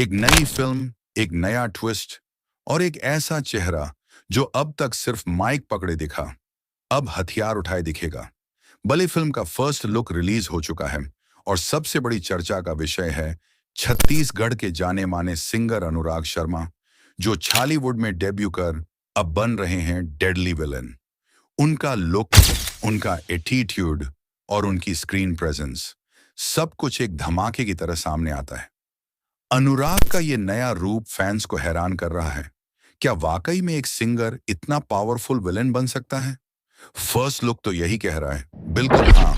एक नई फिल्म, एक नया ट्विस्ट और एक ऐसा चेहरा जो अब तक सिर्फ माइक पकड़े दिखा, अब हथियार उठाए दिखेगा। बली फिल्म का फर्स्ट लुक रिलीज हो चुका है और सबसे बड़ी चर्चा का विषय है छत्तीसगढ़ के जाने माने सिंगर अनुराग शर्मा, जो छालीवुड में डेब्यू कर अब बन रहे हैं डेडली विलन। उनका लुक, उनका एटीट्यूड और उनकी स्क्रीन प्रेजेंस, सब कुछ एक धमाके की तरह सामने आता है। अनुराग का ये नया रूप फैंस को हैरान कर रहा है। क्या वाकई में एक सिंगर इतना पावरफुल विलेन बन सकता है? फर्स्ट लुक तो यही कह रहा है। बिल्कुल हाँ।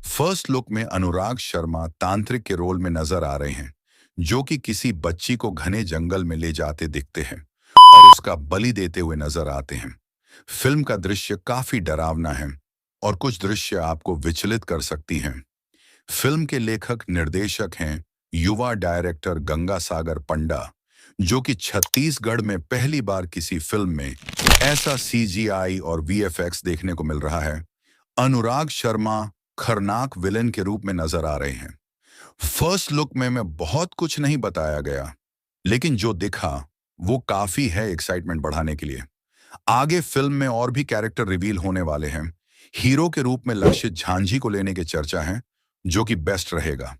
फर्स्ट लुक में अनुराग शर्मा तांत्रिक के रोल में नजर आ रहे हैं, जो कि किसी बच्ची को घने जंगल में ले जाते दिखते हैं और उसका बलि देते हुए नजर आते हैं। फिल्म का दृश्य काफी डरावना है और कुछ दृश्य आपको विचलित कर सकती हैं। फिल्म के लेखक निर्देशक हैं युवा डायरेक्टर गंगा सागर पंडा, जो कि छत्तीसगढ़ में पहली बार किसी फिल्म में ऐसा सीजीआई और वीएफएक्स देखने को मिल रहा है। अनुराग शर्मा खरनाक विलेन के रूप में नजर आ रहे हैं। फर्स्ट लुक में बहुत कुछ नहीं बताया गया, लेकिन जो दिखा वो काफी है एक्साइटमेंट बढ़ाने के लिए। आगे फिल्म में और भी कैरेक्टर रिवील होने वाले हैं। हीरो के रूप में लक्षित झांझी को लेने की चर्चा है, जो कि बेस्ट रहेगा।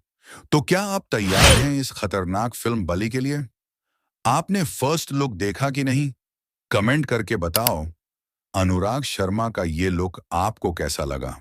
तो क्या आप तैयार हैं इस खतरनाक फिल्म बली के लिए? आपने फर्स्ट लुक देखा कि नहीं? कमेंट करके बताओ। अनुराग शर्मा का ये लुक आपको कैसा लगा?